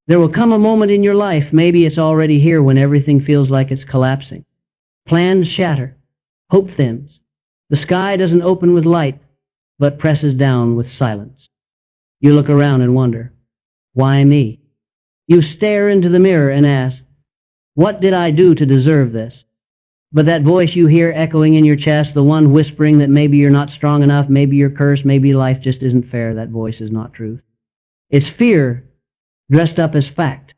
There will come a moment in your life, maybe it's already here, when everything feels like it's collapsing. Plans shatter. Hope thins. The sky doesn't open with light, but presses down with silence. You look around and wonder, why me? You stare into the mirror and ask, what did I do to deserve this? But that voice you hear echoing in your chest, the one whispering that maybe you're not strong enough, maybe you're cursed, maybe life just isn't fair, that voice is not truth. It's fear dressed up as fact.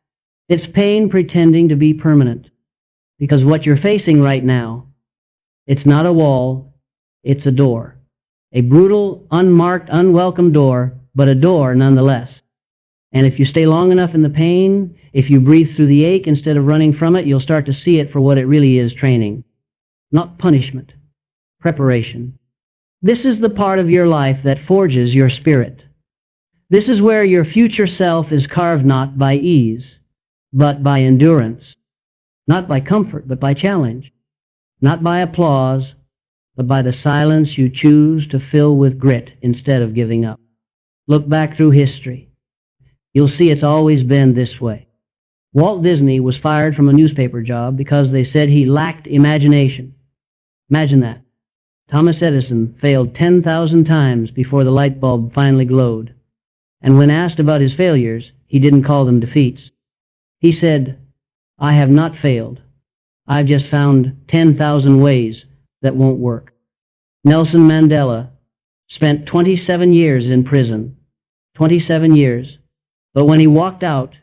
It's pain pretending to be permanent. Because what you're facing right now, it's not a wall, it's a door. A brutal, unmarked, unwelcome door, but a door nonetheless. And if you stay long enough in the pain, if you breathe through the ache instead of running from it, you'll start to see it for what it really is: training. Not punishment. Preparation. This is the part of your life that forges your spirit. This is where your future self is carved not by ease, but by endurance. Not by comfort, but by challenge. Not by applause, but by the silence you choose to fill with grit instead of giving up. Look back through history. You'll see it's always been this way. Walt Disney was fired from a newspaper job because they said he lacked imagination. Imagine that. Thomas Edison failed 10,000 times before the light bulb finally glowed. And when asked about his failures, he didn't call them defeats. He said, I have not failed. I've just found 10,000 ways that won't work. Nelson Mandela spent 27 years in prison. 27 years. But when he walked out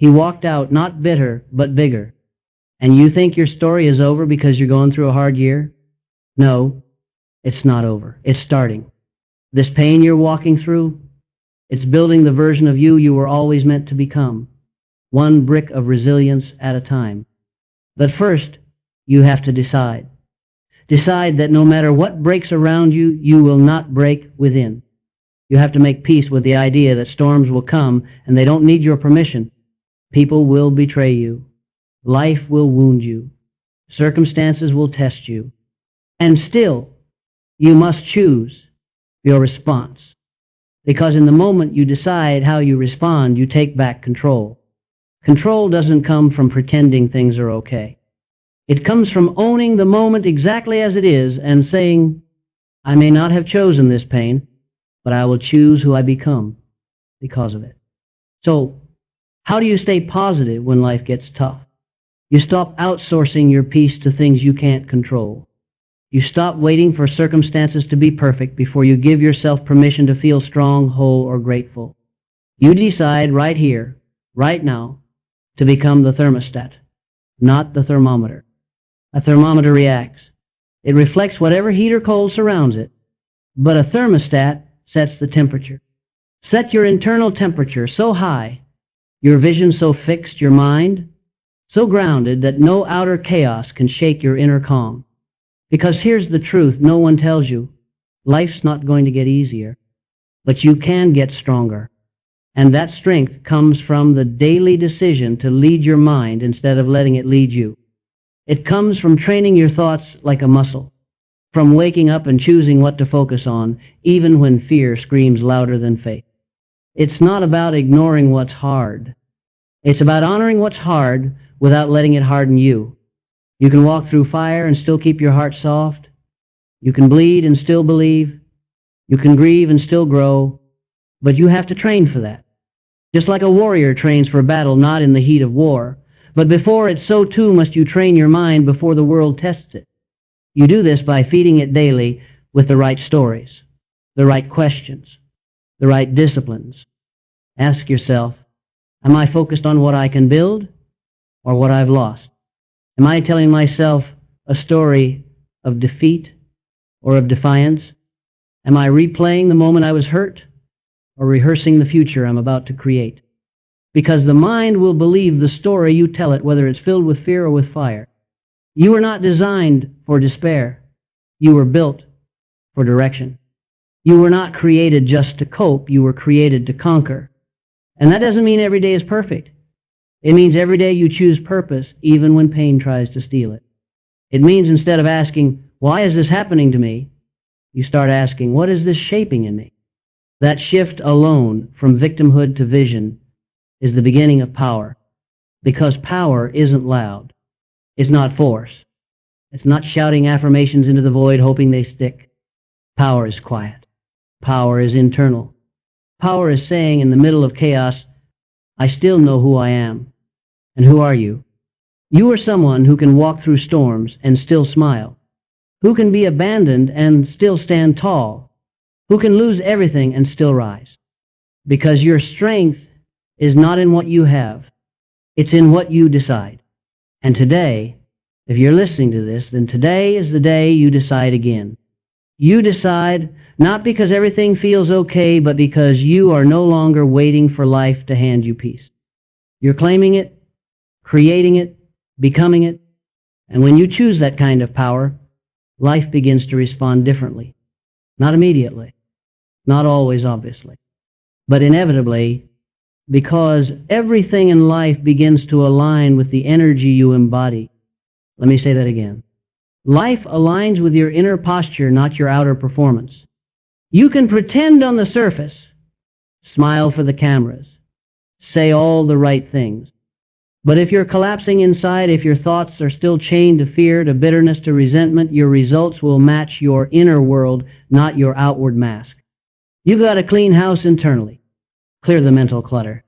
not bitter, but bigger. And you think your story is over because you're going through a hard year? No, it's not over. It's starting. This pain you're walking through, it's building the version of you were always meant to become. One brick of resilience at a time. But first, you have to decide. Decide that no matter what breaks around you, you will not break within. You have to make peace with the idea that storms will come and they don't need your permission. People will betray you. Life will wound you. Circumstances will test you. And still, you must choose your response. Because in the moment you decide how you respond, you take back control. Control doesn't come from pretending things are okay. It comes from owning the moment exactly as it is and saying, I may not have chosen this pain, but I will choose who I become because of it. So, how do you stay positive when life gets tough? You stop outsourcing your peace to things you can't control. You stop waiting for circumstances to be perfect before you give yourself permission to feel strong, whole, or grateful. You decide right here, right now, to become the thermostat, not the thermometer. A thermometer reacts. It reflects whatever heat or cold surrounds it. But a thermostat sets the temperature. Set your internal temperature so high, your vision so fixed, your mind so grounded that no outer chaos can shake your inner calm. Because here's the truth no one tells you. Life's not going to get easier, but you can get stronger. And that strength comes from the daily decision to lead your mind instead of letting it lead you. It comes from training your thoughts like a muscle, from waking up and choosing what to focus on, even when fear screams louder than faith. It's not about ignoring what's hard. It's about honoring what's hard without letting it harden you. You can walk through fire and still keep your heart soft. You can bleed and still believe. You can grieve and still grow. But you have to train for that. Just like a warrior trains for battle, not in the heat of war. But before it, so too must you train your mind before the world tests it. You do this by feeding it daily with the right stories, the right questions, the right disciplines. Ask yourself, am I focused on what I can build or what I've lost? Am I telling myself a story of defeat or of defiance? Am I replaying the moment I was hurt or rehearsing the future I'm about to create? Because the mind will believe the story you tell it, whether it's filled with fear or with fire. You were not designed for despair. You were built for direction. You were not created just to cope. You were created to conquer. And that doesn't mean every day is perfect. It means every day you choose purpose, even when pain tries to steal it. It means instead of asking, why is this happening to me? You start asking, what is this shaping in me? That shift alone, from victimhood to vision, is the beginning of power, because power isn't loud. It's not force. It's not shouting affirmations into the void hoping they stick. Power is quiet. Power is internal. Power is saying in the middle of chaos, I still know who I am. And who are you? You are someone who can walk through storms and still smile, who can be abandoned and still stand tall, who can lose everything and still rise. Because your strength is not in what you have, it's in what you decide. And today, if you're listening to this, then today is the day you decide again. You decide not because everything feels okay, but because you are no longer waiting for life to hand you peace. You're claiming it, creating it, becoming it, and when you choose that kind of power, life begins to respond differently. Not immediately, not always obviously, but inevitably, because everything in life begins to align with the energy you embody. Let me say that again. Life aligns with your inner posture, not your outer performance. You can pretend on the surface, smile for the cameras, say all the right things. But if you're collapsing inside, if your thoughts are still chained to fear, to bitterness, to resentment, your results will match your inner world, not your outward mask. You've got to clean house internally. Clear the mental clutter.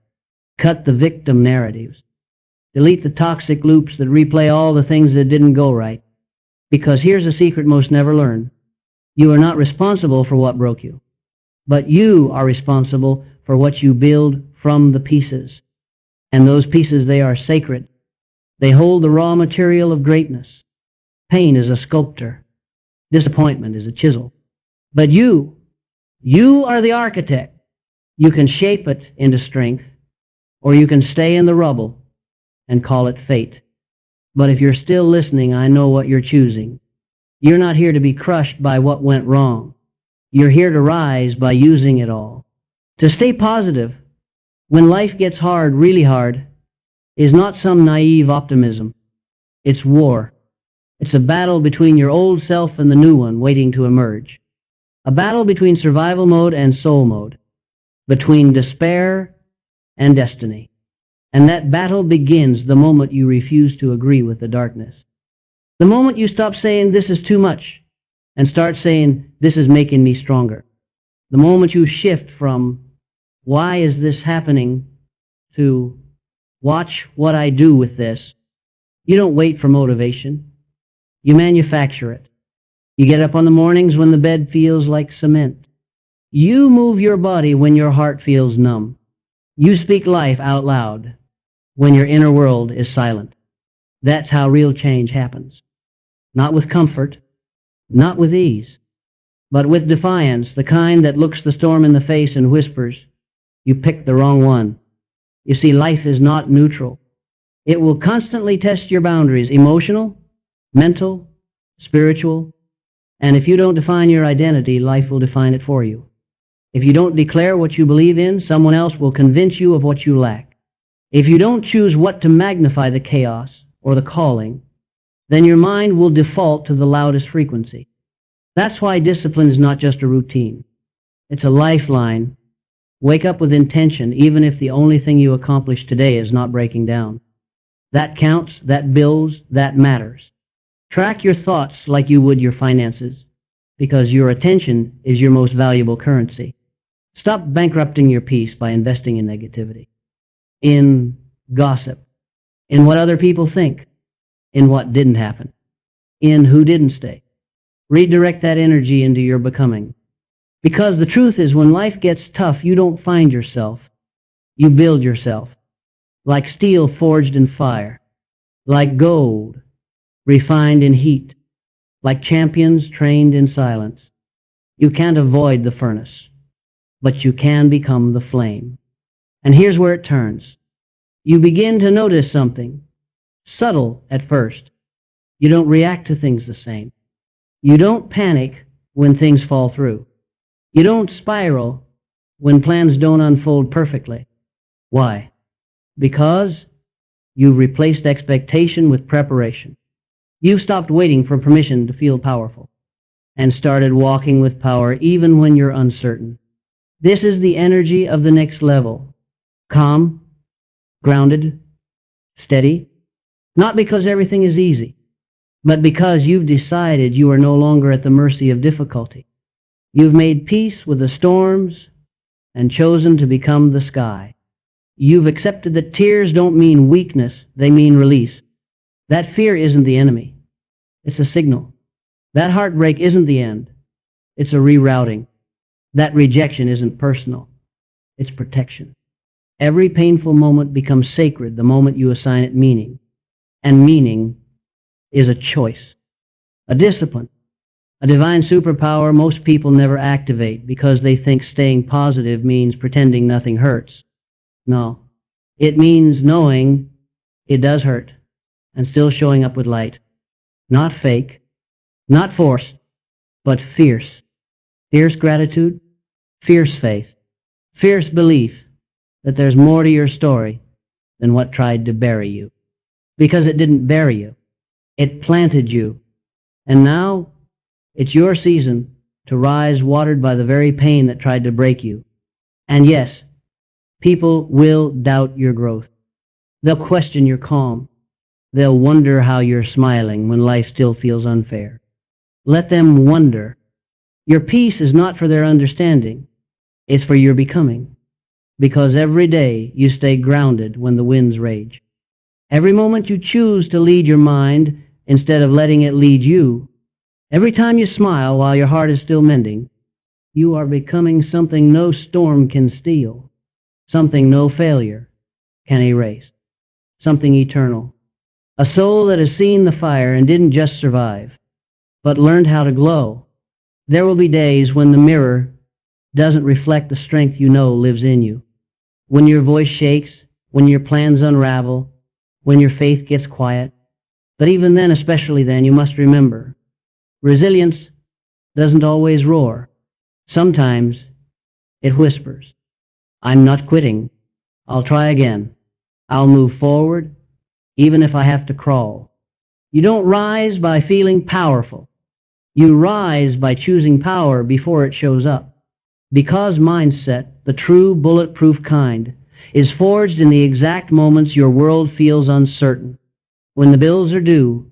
Cut the victim narratives. Delete the toxic loops that replay all the things that didn't go right. Because here's a secret most never learn. You are not responsible for what broke you, but you are responsible for what you build from the pieces. And those pieces, they are sacred. They hold the raw material of greatness. Pain is a sculptor. Disappointment is a chisel. But you are the architect. You can shape it into strength, or you can stay in the rubble and call it fate. But if you're still listening, I know what you're choosing. You're not here to be crushed by what went wrong. You're here to rise by using it all. To stay positive when life gets hard, really hard, is not some naive optimism. It's war. It's a battle between your old self and the new one waiting to emerge. A battle between survival mode and soul mode. Between despair and destiny. And that battle begins the moment you refuse to agree with the darkness. The moment you stop saying, this is too much, and start saying, this is making me stronger. The moment you shift from, why is this happening, to, watch what I do with this. You don't wait for motivation. You manufacture it. You get up on the mornings when the bed feels like cement. You move your body when your heart feels numb. You speak life out loud when your inner world is silent. That's how real change happens. Not with comfort, not with ease, but with defiance, the kind that looks the storm in the face and whispers, you picked the wrong one. You see, life is not neutral. It will constantly test your boundaries, emotional, mental, spiritual, and if you don't define your identity, life will define it for you. If you don't declare what you believe in, someone else will convince you of what you lack. If you don't choose what to magnify the chaos or the calling, then your mind will default to the loudest frequency. That's why discipline is not just a routine. It's a lifeline. Wake up with intention, even if the only thing you accomplish today is not breaking down. That counts, that builds, that matters. Track your thoughts like you would your finances, because your attention is your most valuable currency. Stop bankrupting your peace by investing in negativity, in gossip, in what other people think, in what didn't happen, in who didn't stay. Redirect that energy into your becoming. Because the truth is, when life gets tough, you don't find yourself. You build yourself. Like steel forged in fire. Like gold refined in heat. Like champions trained in silence. You can't avoid the furnace, but you can become the flame. And here's where it turns. You begin to notice something. Subtle at first. You don't react to things the same. You don't panic when things fall through. You don't spiral when plans don't unfold perfectly. Why? Because you've replaced expectation with preparation. You've stopped waiting for permission to feel powerful and started walking with power even when you're uncertain. This is the energy of the next level. Calm, grounded, steady, not because everything is easy, but because you've decided you are no longer at the mercy of difficulty. You've made peace with the storms and chosen to become the sky. You've accepted that tears don't mean weakness, they mean release. That fear isn't the enemy, it's a signal. That heartbreak isn't the end, it's a rerouting. That rejection isn't personal, it's protection. Every painful moment becomes sacred the moment you assign it meaning. And meaning is a choice, a discipline, a divine superpower most people never activate because they think staying positive means pretending nothing hurts. No, it means knowing it does hurt and still showing up with light. Not fake, not forced, but fierce. Fierce gratitude, fierce faith, fierce belief that there's more to your story than what tried to bury you. Because it didn't bury you, it planted you. And now it's your season to rise watered by the very pain that tried to break you. And yes, people will doubt your growth. They'll question your calm. They'll wonder how you're smiling when life still feels unfair. Let them wonder. Your peace is not for their understanding. It's for your becoming. Because every day you stay grounded when the winds rage. Every moment you choose to lead your mind instead of letting it lead you. Every time you smile while your heart is still mending. You are becoming something no storm can steal. Something no failure can erase. Something eternal. A soul that has seen the fire and didn't just survive, but learned how to glow. There will be days when the mirror doesn't reflect the strength you know lives in you. When your voice shakes, when your plans unravel, when your faith gets quiet. But even then, especially then, you must remember, resilience doesn't always roar. Sometimes it whispers, I'm not quitting. I'll try again. I'll move forward, even if I have to crawl. You don't rise by feeling powerful. You rise by choosing power before it shows up. Because mindset, the true bulletproof kind, is forged in the exact moments your world feels uncertain. When the bills are due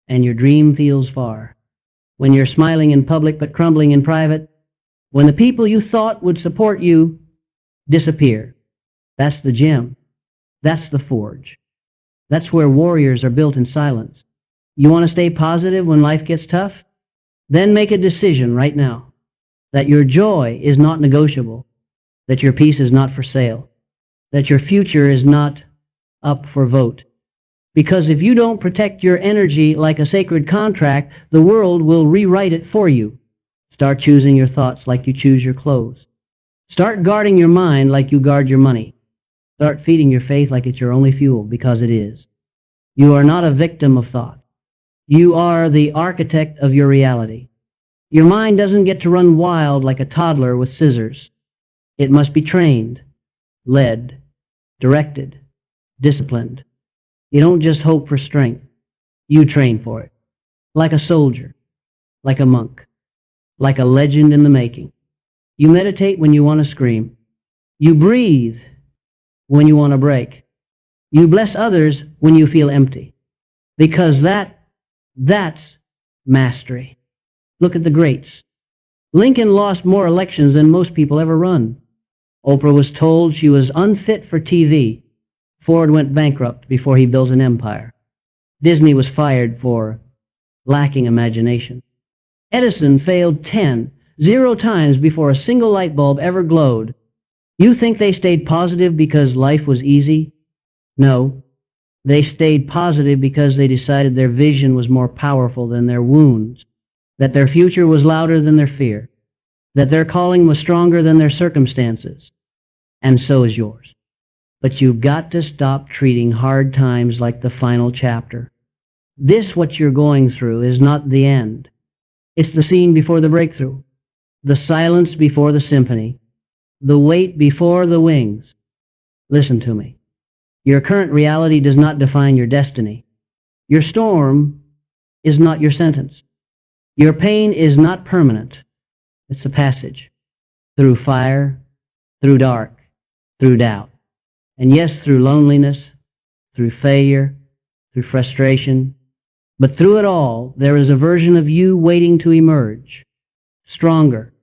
and your dream feels far. When you're smiling in public but crumbling in private. When the people you thought would support you disappear. That's the gem. That's the forge. That's where warriors are built in silence. You want to stay positive when life gets tough? Then make a decision right now that your joy is not negotiable, that your peace is not for sale, that your future is not up for vote. Because if you don't protect your energy like a sacred contract, the world will rewrite it for you. Start choosing your thoughts like you choose your clothes. Start guarding your mind like you guard your money. Start feeding your faith like it's your only fuel, because it is. You are not a victim of thought. You are the architect of your reality. Your mind doesn't get to run wild like a toddler with scissors. It must be trained, led, directed, disciplined. You don't just hope for strength. You train for it. Like a soldier, like a monk, like a legend in the making. You meditate when you want to scream. You breathe when you want to break. You bless others when you feel empty. Because that's mastery. Look at the greats. Lincoln lost more elections than most people ever run. Oprah was told she was unfit for TV. Ford went bankrupt before he built an empire. Disney was fired for lacking imagination. Edison failed 0 times before a single light bulb ever glowed. You think they stayed positive because life was easy? No. They stayed positive because they decided their vision was more powerful than their wounds, that their future was louder than their fear, that their calling was stronger than their circumstances. And so is yours. But you've got to stop treating hard times like the final chapter. This, what you're going through, is not the end. It's the scene before the breakthrough, the silence before the symphony, the wait before the wings. Listen to me. Your current reality does not define your destiny. Your storm is not your sentence. Your pain is not permanent. It's a passage through fire, through dark, through doubt. And yes, through loneliness, through failure, through frustration, but through it all, there is a version of you waiting to emerge. Stronger,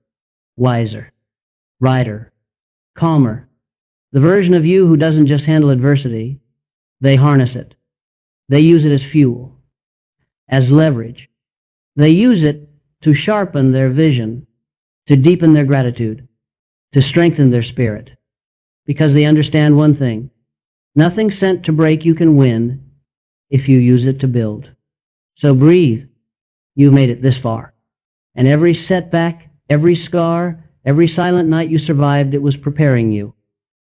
wiser, brighter, calmer. The version of you who doesn't just handle adversity, they harness it. They use it as fuel, as leverage. They use it to sharpen their vision, to deepen their gratitude, to strengthen their spirit. Because they understand one thing: nothing sent to break you can win if you use it to build. So breathe. You've made it this far. And every setback, every scar, every silent night you survived, it was preparing you.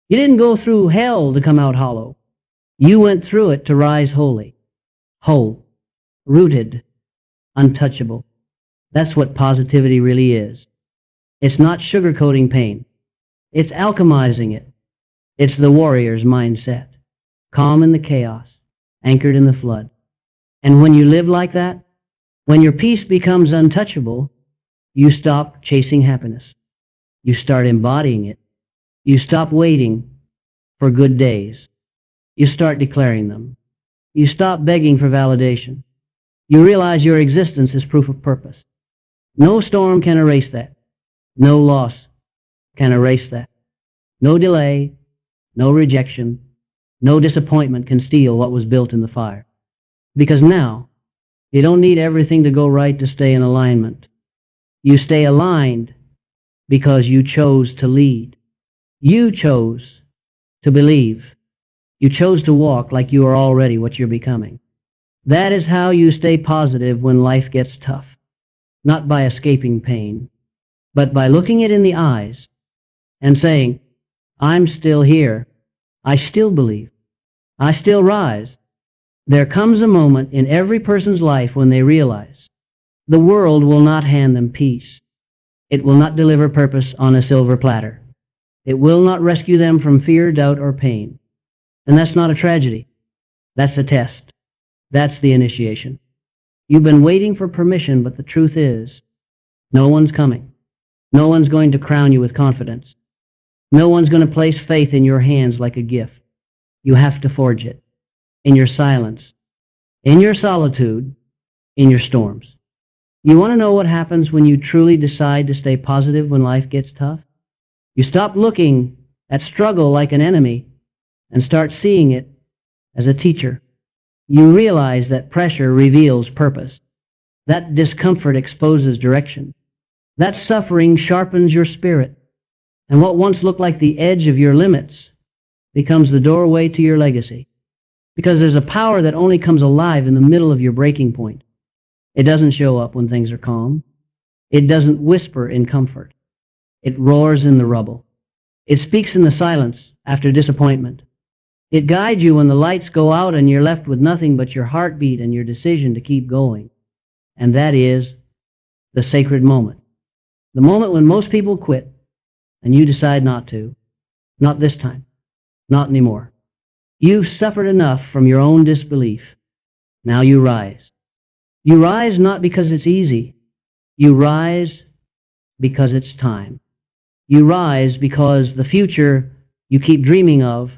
You didn't go through hell to come out hollow. You went through it to rise holy, whole, rooted, untouchable. That's what positivity really is. It's not sugarcoating pain. It's alchemizing it. It's the warrior's mindset, calm in the chaos, anchored in the flood. And when you live like that, when your peace becomes untouchable, you stop chasing happiness. You start embodying it. You stop waiting for good days. You start declaring them. You stop begging for validation. You realize your existence is proof of purpose. No storm can erase that. No loss can erase that. No delay, no rejection, no disappointment can steal what was built in the fire. Because now, you don't need everything to go right to stay in alignment. You stay aligned because you chose to lead. You chose to believe. You chose to walk like you are already what you're becoming. That is how you stay positive when life gets tough. Not by escaping pain, but by looking it in the eyes and saying, I'm still here. I still believe. I still rise. There comes a moment in every person's life when they realize the world will not hand them peace. It will not deliver purpose on a silver platter. It will not rescue them from fear, doubt, or pain. And that's not a tragedy. That's a test. That's the initiation. You've been waiting for permission, but the truth is, no one's coming. No one's going to crown you with confidence. No one's going to place faith in your hands like a gift. You have to forge it. In your silence, in your solitude, in your storms. You want to know what happens when you truly decide to stay positive when life gets tough? You stop looking at struggle like an enemy and start seeing it as a teacher. You realize that pressure reveals purpose. That discomfort exposes direction. That suffering sharpens your spirit. And what once looked like the edge of your limits becomes the doorway to your legacy. Because there's a power that only comes alive in the middle of your breaking point. It doesn't show up when things are calm. It doesn't whisper in comfort. It roars in the rubble. It speaks in the silence after disappointment. It guides you when the lights go out and you're left with nothing but your heartbeat and your decision to keep going. And that is the sacred moment. The moment when most people quit and you decide not to. Not this time. Not anymore. You've suffered enough from your own disbelief. Now you rise. You rise not because it's easy. You rise because it's time. You rise because the future you keep dreaming of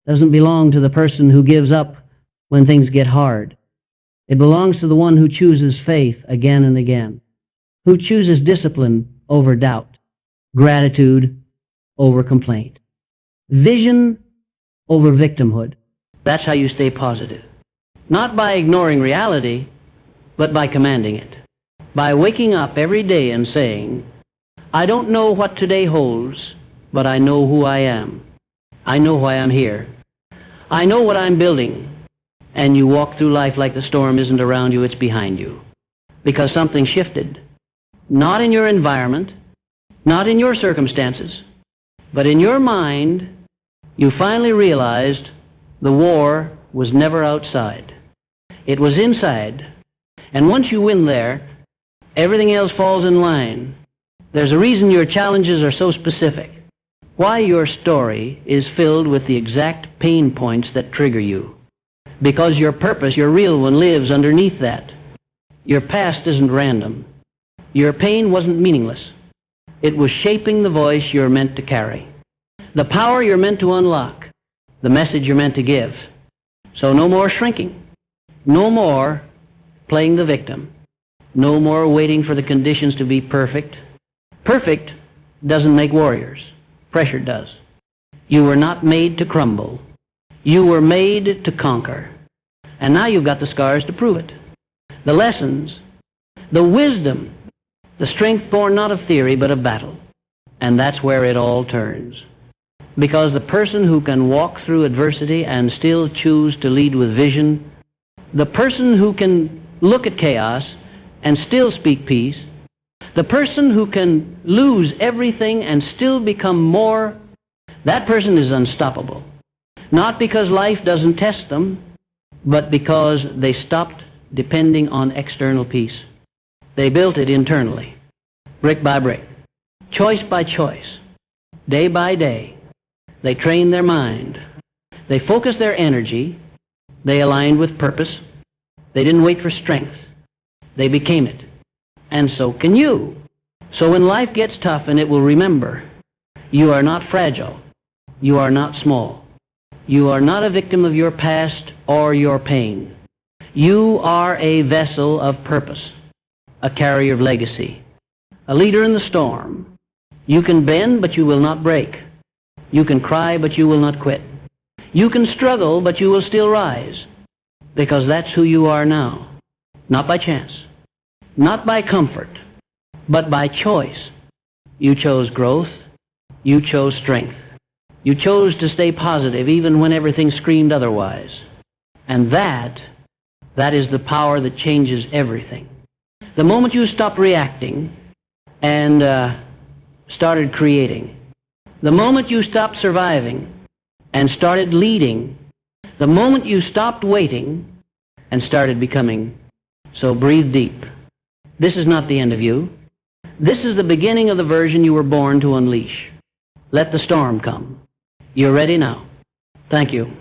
doesn't belong to the person who gives up when things get hard. It belongs to the one who chooses faith again and again, who chooses discipline over doubt, gratitude over complaint, vision over victimhood. That's how you stay positive. Not by ignoring reality, but by commanding it. By waking up every day and saying, I don't know what today holds, but I know who I am. I know why I'm here. I know what I'm building. And you walk through life like the storm isn't around you, it's behind you. Because something shifted. Not in your environment, not in your circumstances, but in your mind. You finally realized the war was never outside. It was inside. And once you win there, everything else falls in line. There's a reason your challenges are so specific. Why your story is filled with the exact pain points that trigger you. Because your purpose, your real one, lives underneath that. Your past isn't random. Your pain wasn't meaningless. It was shaping the voice you're meant to carry. The power you're meant to unlock. the message you're meant to give. So no more shrinking. No more playing the victim. No more waiting for the conditions to be perfect. Perfect doesn't make warriors. Pressure does. You were not made to crumble. You were made to conquer. And now you've got the scars to prove it. The lessons, the wisdom, the strength born not of theory but of battle. And that's where it all turns. Because the person who can walk through adversity and still choose to lead with vision, the person who can look at chaos and still speak peace, the person who can lose everything and still become more, that person is unstoppable. Not because life doesn't test them, but because they stopped depending on external peace. They built it internally, brick by brick, choice by choice, day by day. They trained their mind. They focused their energy. They aligned with purpose. They didn't wait for strength. They became it. And so can you. So when life gets tough, and it will remember, you are not fragile. You are not small. You are not a victim of your past or your pain. You are a vessel of purpose, a carrier of legacy, a leader in the storm. You can bend, but you will not break. You can cry, but you will not quit. You can struggle, but you will still rise, because that's who you are now. Not by chance, not by comfort, but by choice. You chose growth. You chose strength. You chose to stay positive even when everything screamed otherwise. And that is the power that changes everything. The moment you stopped reacting and started creating, the moment you stopped surviving and started leading, the moment you stopped waiting and started becoming. So breathe deep. This is not the end of you. This is the beginning of the version you were born to unleash. Let the storm come. You're ready now. Thank you.